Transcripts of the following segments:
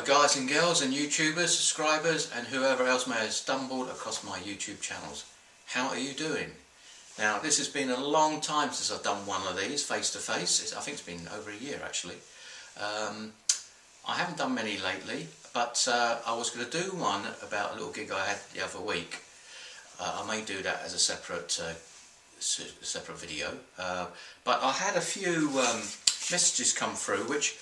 Hello guys and girls and YouTubers, subscribers and whoever else may have stumbled across my YouTube channels. How are you doing? Now this has been a long time since I've done one of these face to face. I think it's been over a year actually. I haven't done many lately, but I was going to do one about a little gig I had the other week. I may do that as a separate video, but I had a few messages come through which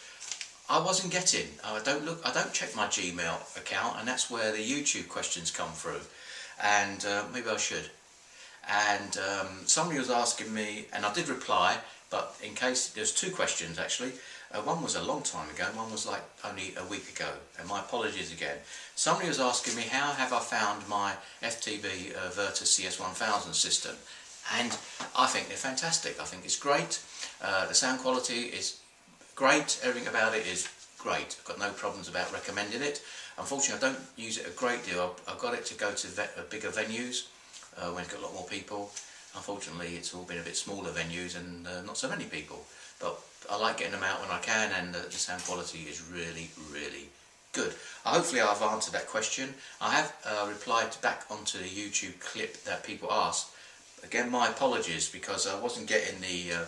I wasn't getting. I don't check my Gmail account, and that's where the YouTube questions come through. And maybe I should. And somebody was asking me, and I did reply, but in case there's two questions actually. One was a long time ago, and one was like only a week ago. And my apologies again. Somebody was asking me how have I found my FTB Virtus CS1000 system, and I think they're fantastic. I think it's great. The sound quality is great, everything about it is great. I've got no problems about recommending it. Unfortunately I don't use it a great deal. I've got it to go to bigger venues when it's got a lot more people. Unfortunately it's all been a bit smaller venues and not so many people. But I like getting them out when I can, and the sound quality is really, really good. Hopefully I've answered that question. I have replied back onto the YouTube clip that people asked. Again, my apologies because I wasn't getting the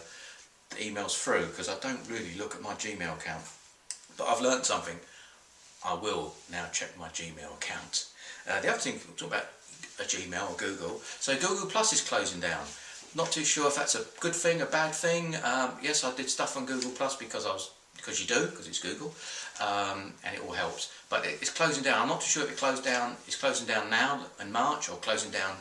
emails through because I don't really look at my Gmail account, but I've learnt something. I will now check my Gmail account. The other thing, we'll talk about a Gmail or Google. So Google Plus is closing down. Not too sure if that's a good thing, a bad thing. Yes, I did stuff on Google Plus because you do, because it's Google, and it all helps. But it's closing down. I'm not too sure if it closed down. It's closing down now in March or closing down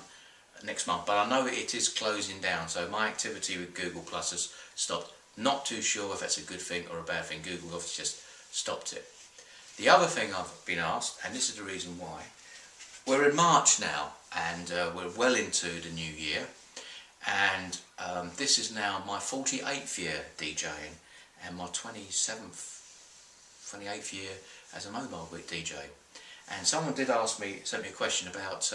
next month, but I know it is closing down, so my activity with Google Plus has stopped. Not too sure if that's a good thing or a bad thing. Google obviously just stopped it. The other thing I've been asked, and this is the reason why, we're in March now, and we're well into the new year, and this is now my 48th year DJing and my 28th year as a mobile DJ. And someone did ask me, sent me a question about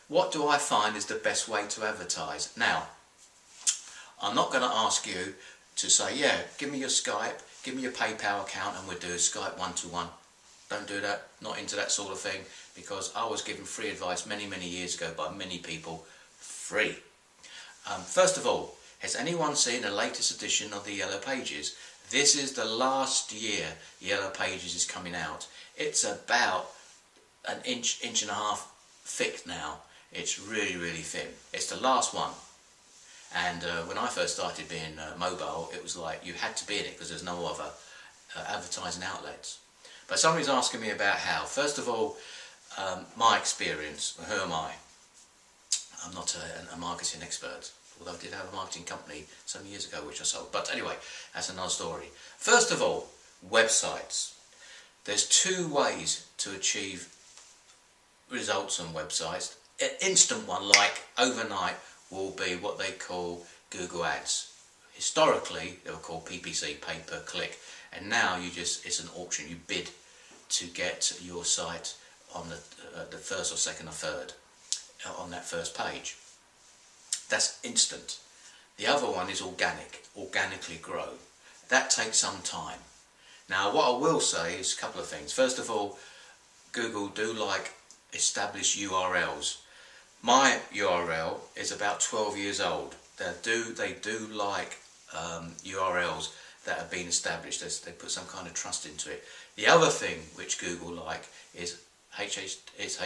what do I find is the best way to advertise? Now, I'm not going to ask you to say, yeah, give me your Skype, give me your PayPal account and we'll do a Skype one-to-one. Don't do that, not into that sort of thing, because I was given free advice many, many years ago by many people, free. First of all, has anyone seen the latest edition of the Yellow Pages? This is the last year Yellow Pages is coming out. It's about an inch and a half thick now. It's really, really thin. It's the last one. And when I first started being mobile, it was like you had to be in it because there's no other advertising outlets. But somebody's asking me about how. First of all, my experience. Who am I? I'm not a marketing expert, although I did have a marketing company some years ago which I sold. But anyway, that's another story. First of all, websites. There's two ways to achieve results on websites. An instant one, like overnight, will be what they call Google Ads. Historically, they were called PPC, pay per click, and now it's an auction. You bid to get your site on the first or second or third on that first page. That's instant. The other one is organic, organically grow. That takes some time. Now, what I will say is a couple of things. First of all, Google do like established URLs. My URL is about 12 years old. They do like URLs that have been established. They put some kind of trust into it. The other thing which Google like is HTTPS.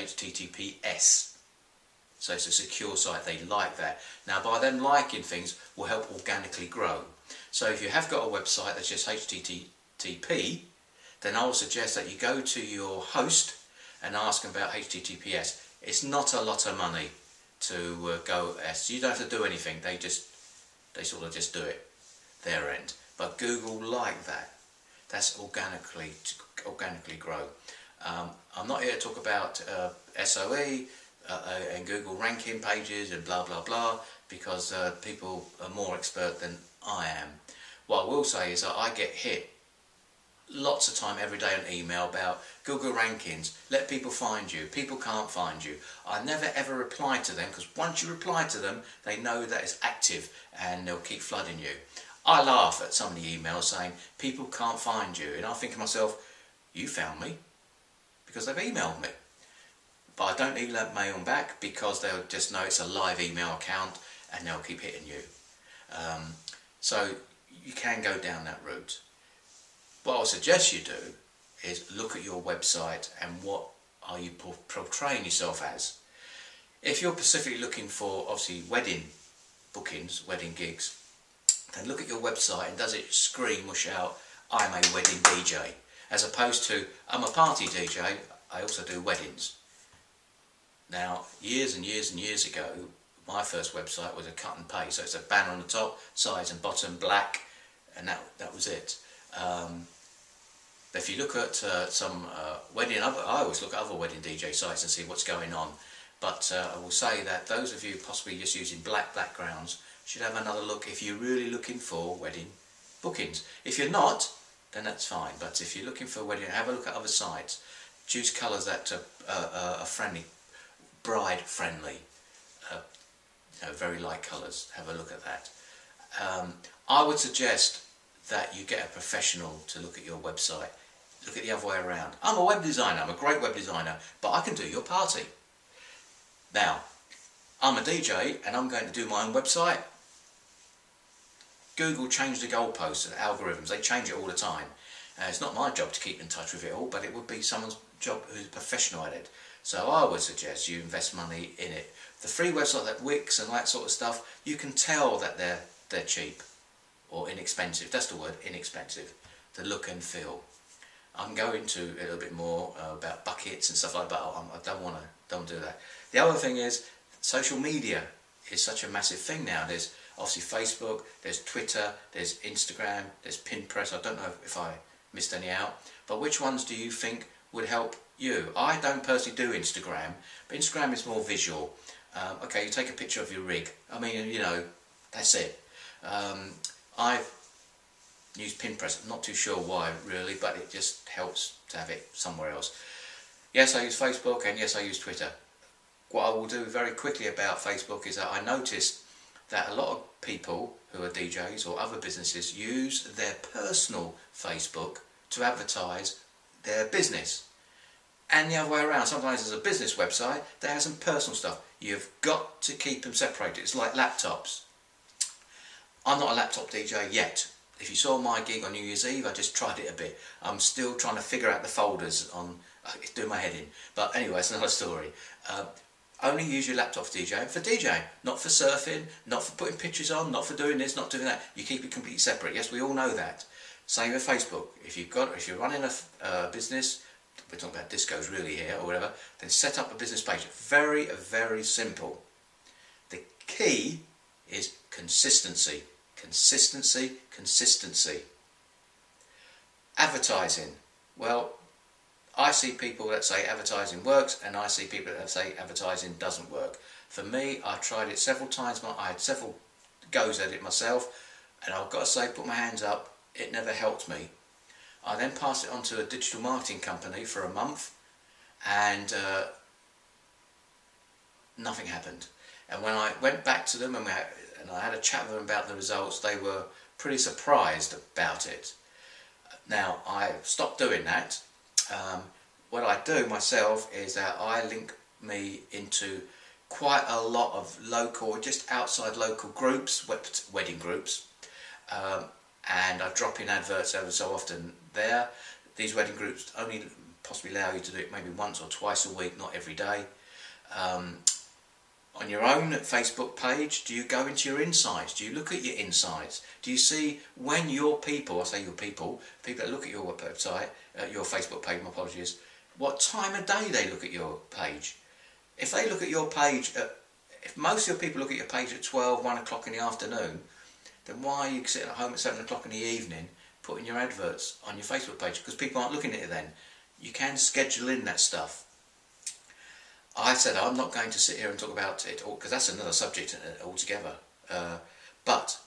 So it's a secure site. They like that. Now, by them liking things will help organically grow. So if you have got a website that's just HTTP, then I will suggest that you go to your host and ask them about HTTPS. It's not a lot of money to go S. You don't have to do anything. They sort of just do it their end. But Google like that. That's organically grow. I'm not here to talk about SOE and Google ranking pages and blah blah blah, because people are more expert than I am. What I will say is that I get hit lots of time every day on email about Google rankings. Let people find you. People can't find you. I never ever reply to them, because once you reply to them, they know that it's active and they'll keep flooding you. I laugh at some of the emails saying people can't find you, and I think to myself, you found me. because they've emailed me. But I don't email them back because they'll just know it's a live email account and they'll keep hitting you. So you can go down that route. What I would suggest you do is look at your website and what are you portraying yourself as. If you're specifically looking for, obviously, wedding bookings, wedding gigs, then look at your website and does it scream or shout, I'm a wedding DJ, as opposed to, I'm a party DJ, I also do weddings. Now, years and years and years ago, my first website was a cut and paste, so it's a banner on the top, sides and bottom, black, and that was it. If you look at some wedding, I always look at other wedding DJ sites and see what's going on. But I will say that those of you possibly just using black backgrounds should have another look if you're really looking for wedding bookings. If you're not, then that's fine. But if you're looking for a wedding, have a look at other sites. Choose colours that are friendly, bride friendly, very light colours. Have a look at that. I would suggest that you get a professional to look at your website. Look at the other way around. I'm a web designer, I'm a great web designer, but I can do your party. Now, I'm a DJ and I'm going to do my own website. Google changed the goalposts and algorithms, they change it all the time. It's not my job to keep in touch with it all, but it would be someone's job who's a professional at it. So I would suggest you invest money in it. The free website like Wix and that sort of stuff, you can tell that they're cheap or inexpensive. That's the word, inexpensive. The look and feel. I'm going to a little bit more about buckets and stuff like that. I don't do that. The other thing is, social media is such a massive thing now. There's obviously Facebook, there's Twitter, there's Instagram, there's Pinterest. I don't know if I missed any out, but which ones do you think would help you? I don't personally do Instagram, but Instagram is more visual. Okay, you take a picture of your rig. I mean, you know, that's it. I've used Pinterest. I'm not too sure why really, but it just helps to have it somewhere else. Yes, I use Facebook, and yes, I use Twitter. What I will do very quickly about Facebook is that I noticed that a lot of people who are DJs or other businesses use their personal Facebook to advertise their business. And the other way around, sometimes there's a business website that has some personal stuff. You've got to keep them separated. It's like laptops. I'm not a laptop DJ yet. If you saw my gig on New Year's Eve, I just tried it a bit. I'm still trying to figure out the folders on, it's doing my head in. But anyway, it's another story. Only use your laptop for DJing, not for surfing, not for putting pictures on, not for doing this, not doing that. You keep it completely separate. Yes, we all know that. Same with Facebook. If you're running a business, we're talking about discos really here or whatever, then set up a business page. Very, very simple. The key is consistency. Consistency, consistency. Advertising. Well, I see people that say advertising works, and I see people that say advertising doesn't work. For me, I tried it several times. I had several goes at it myself, and I've got to say, put my hands up, it never helped me. I then passed it on to a digital marketing company for a month, and nothing happened. And when I went back to them and I had a chat with them about the results, they were pretty surprised about it. Now, I stopped doing that. What I do myself is that I link me into quite a lot of local, just outside local groups, wedding groups, and I drop in adverts ever so often there. These wedding groups only possibly allow you to do it maybe once or twice a week, not every day. On your own Facebook page, do you go into your insights? Do you look at your insights? Do you see when your people, I say your people that look at your website, your Facebook page, my apologies, what time of day they look at your page? If they look at your page, if most of your people look at your page at 12, 1 o'clock in the afternoon, then why are you sitting at home at 7 o'clock in the evening putting your adverts on your Facebook page? Because people aren't looking at it then. You can schedule in that stuff. I said I'm not going to sit here and talk about it all because that's another subject altogether. But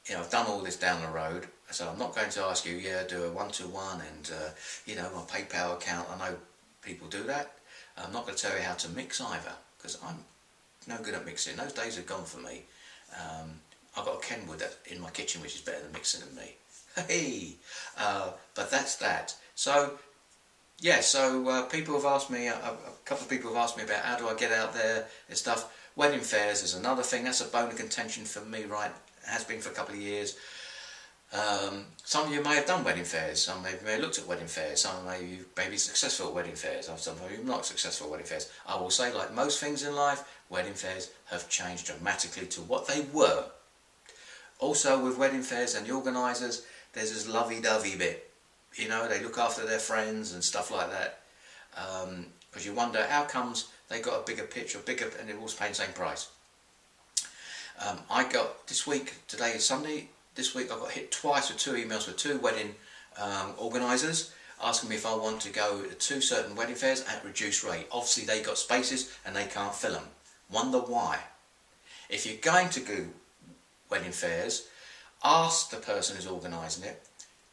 you know, I've done all this down the road, so I'm not going to ask you, do a 1-to-1 and you know, my PayPal account. I know people do that. I'm not going to tell you how to mix either because I'm no good at mixing. Those days are gone for me. I've got a Kenwood in my kitchen which is better than mixing than me. Hey, but that's that. So yeah, so people have asked me, a couple of people have asked me about how do I get out there and stuff. Wedding fairs is another thing. That's a bone of contention for me, right? It has been for a couple of years. Some of you may have done wedding fairs, some of you may have looked at wedding fairs, some of you may be successful at wedding fairs, some of you not successful at wedding fairs. I will say, like most things in life, wedding fairs have changed dramatically to what they were. Also with wedding fairs and the organisers, there's this lovey-dovey bit. You know, they look after their friends and stuff like that. Because you wonder, how comes they got a bigger pitch or bigger, and they're all paying the same price? I got, this week, today is Sunday, this week I got hit twice with 2 emails with 2 wedding organisers asking me if I want to go to certain wedding fairs at reduced rate. Obviously they got spaces and they can't fill them. Wonder why? If you're going to go wedding fairs, ask the person who's organising it,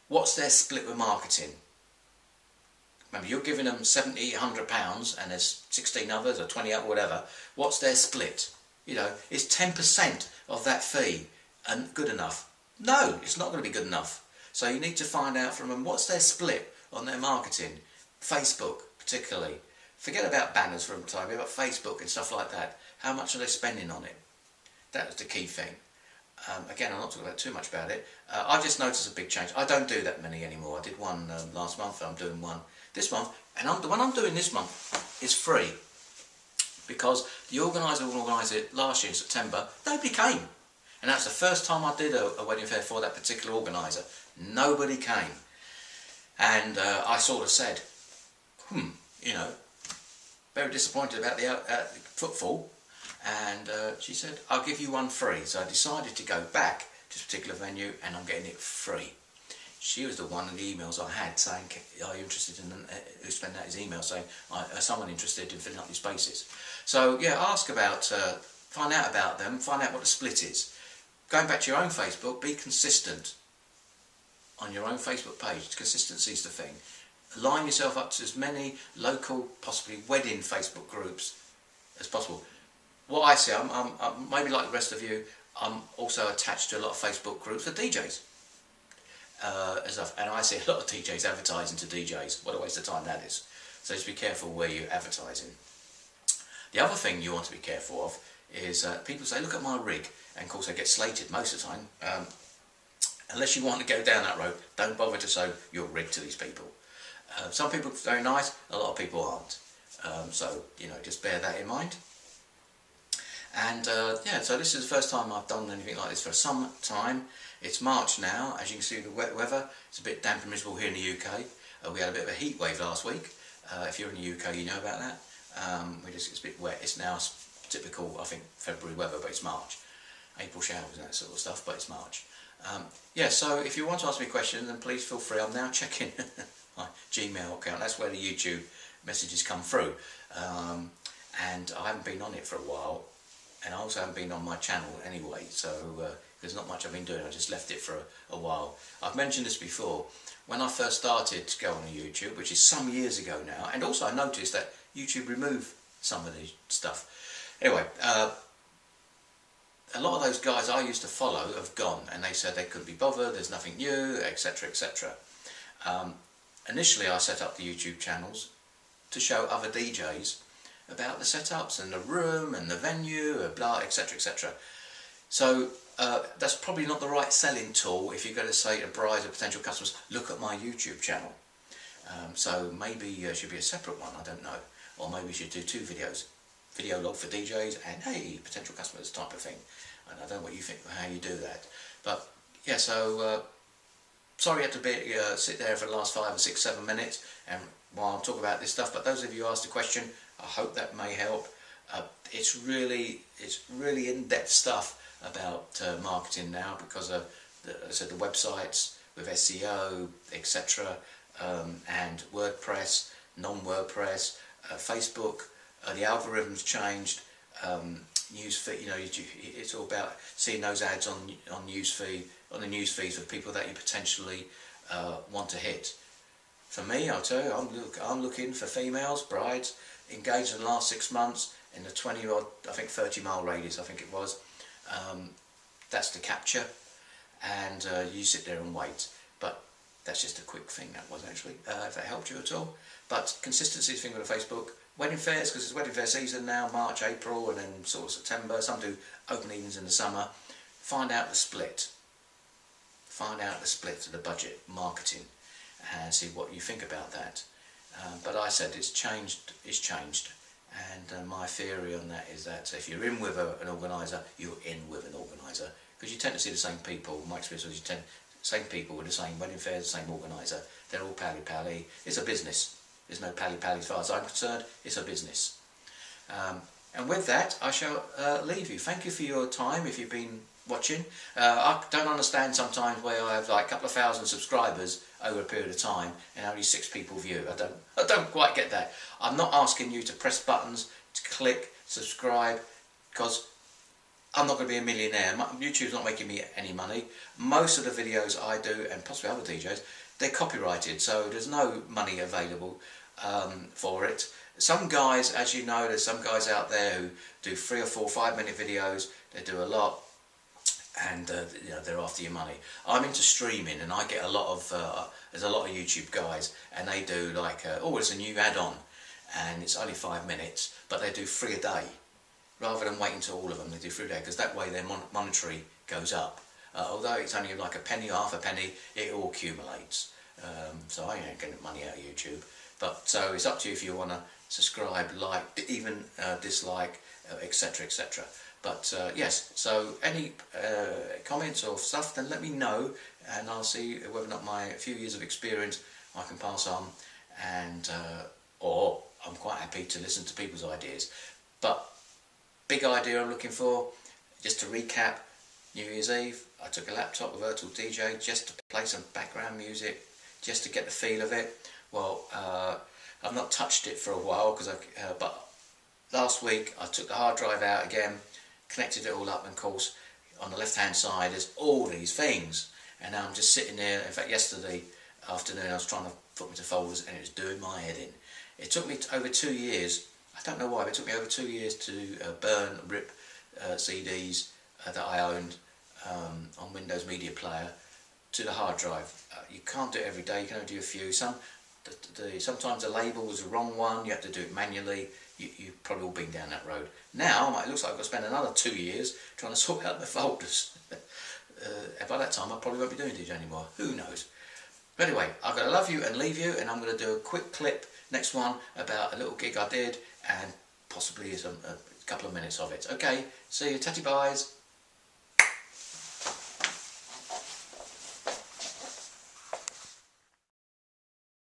what's their split with marketing? Remember, you're giving them £70, £100 and there's 16 others or 20 others, whatever. What's their split? You know, is 10% of that fee and good enough? No, it's not going to be good enough. So you need to find out from them what's their split on their marketing. Facebook particularly. Forget about banners for a time, about Facebook and stuff like that. How much are they spending on it? That was the key thing. Again, I'm not talking about too much about it. I just noticed a big change. I don't do that many anymore. I did one last month, I'm doing one this month. And the one I'm doing this month is free. Because the organiser who organised it last year in September, nobody came. And that's the first time I did a wedding fair for that particular organiser. Nobody came. And I sort of said, you know, very disappointed about the footfall. And she said, I'll give you one free. So I decided to go back to this particular venue and I'm getting it free. She was the one in the emails I had saying, are you interested in, who spent out his email saying, is someone interested in filling up these spaces? So yeah, ask about, find out about them, find out what the split is. Going back to your own Facebook, be consistent on your own Facebook page. Consistency is the thing. Line yourself up to as many local, possibly wedding Facebook groups as possible. What I see, I'm maybe like the rest of you, I'm also attached to a lot of Facebook groups for DJs. And I see a lot of DJs advertising to DJs. What a waste of time that is. So just be careful where you're advertising. The other thing you want to be careful of is people say, look at my rig. And of course they get slated most of the time. Unless you want to go down that road, don't bother to show your rig to these people. Some people are very nice, a lot of people aren't. So, you know, just bear that in mind. And yeah, so this is the first time I've done anything like this for some time. It's March now, as you can see the wet weather. It's a bit damp and miserable here in the UK. We had a bit of a heat wave last week. If you're in the UK, you know about that. It's a bit wet. It's now typical, I think, February weather, but it's March. April showers and that sort of stuff, but it's March. Yeah, so if you want to ask me questions, then please feel free. I'm now checking my Gmail account. That's where the YouTube messages come through. And I haven't been on it for a while. And I also haven't been on my channel anyway, so there's not much I've been doing. I just left it for a while. I've mentioned this before. When I first started to go on YouTube, which is some years ago now, and also I noticed that YouTube removed some of the stuff. Anyway, a lot of those guys I used to follow have gone, and they said they couldn't be bothered, there's nothing new, etc, etc. Initially I set up the YouTube channels to show other DJs about the setups and the room and the venue, blah, etc, etc. So that's probably not the right selling tool if you're going to say to brides or potential customers, look at my YouTube channel. So maybe there should be a separate one, I don't know. Or maybe we should do 2 videos. Video log for DJs and, hey, potential customers type of thing. And I don't know what you think of how you do that. But, yeah, so, sorry you had to sit there for the last 5 or 6, 7 minutes and while I'm talking about this stuff. But those of you who asked a question, I hope that may help. It's really in-depth stuff about marketing now because of the websites with SEO, etc., and WordPress, non-WordPress, Facebook. The algorithms changed. Newsfeed, you know, it's all about seeing those ads on the news feeds of people that you potentially want to hit. For me, I'll tell you, I'm looking for females, brides, engaged in the last 6 months in the 20-odd, I think 30-mile radius, I think it was. That's the capture, and you sit there and wait. But That's just a quick thing, that was actually, if that helped you at all. But consistency is the thing with the Facebook. Wedding fairs, because it's wedding fair season now, March, April, and then sort of September. Some do open evenings in the summer. Find out the split. Find out the split of the budget, marketing, and see what you think about that. But I said it's changed. It's changed. And my theory on that is that if you're in with an organiser, you're in with an organiser. Because you tend to see the same people. My experience was same people with the same wedding fairs, the same organiser. They're all pally-pally. It's a business. There's no pally-pally as far as I'm concerned. It's a business. And with that, I shall leave you. Thank you for your time if you've been watching. I don't understand sometimes where I have like a couple of thousand subscribers over a period of time and only 6 people view. I don't quite get that. I'm not asking you to press buttons, to click, subscribe, because I'm not going to be a millionaire. YouTube's not making me any money. Most of the videos I do, and possibly other DJs, they're copyrighted, so there's no money available for it. Some guys, as you know, there's some guys out there who do 3 or 4 5-minute videos. They do a lot, and you know, they're after your money. I'm into streaming, and I get a lot of there's a lot of YouTube guys, and they do like oh, it's a new add-on, and it's only 5 minutes, but they do 3 a day. Rather than waiting to all of them, they do 3 a day, because that way their monetary goes up. Although it's only like a penny, half a penny, it all accumulates. So I ain't getting money out of YouTube. But so it's up to you if you want to subscribe, like, even dislike, etc, etc. But yes, so any comments or stuff, then let me know, and I'll see whether or not my few years of experience I can pass on, and or I'm quite happy to listen to people's ideas. But big idea I'm looking for, just to recap, New Year's Eve, I took a laptop with Virtual DJ just to play some background music, just to get the feel of it. Well, I've not touched it for a while, but last week I took the hard drive out again, connected it all up, and of course on the left hand side there's all these things, and now I'm just sitting there. In fact, yesterday afternoon I was trying to put them into folders, and it was doing my head in. It took me over 2 years, I don't know why, but it took me over 2 years to rip CDs that I owned on Windows Media Player to the hard drive. You can't do it every day, you can only do a few. Sometimes the label was the wrong one, you have to do it manually. You've probably all been down that road. Now it looks like I've got to spend another 2 years trying to sort out the folders. By that time I probably won't be doing DJ anymore, who knows. But anyway, I've got to love you and leave you, and I'm going to do a quick clip, next one, about a little gig I did, and possibly a couple of minutes of it. Okay, see you, tatty byes.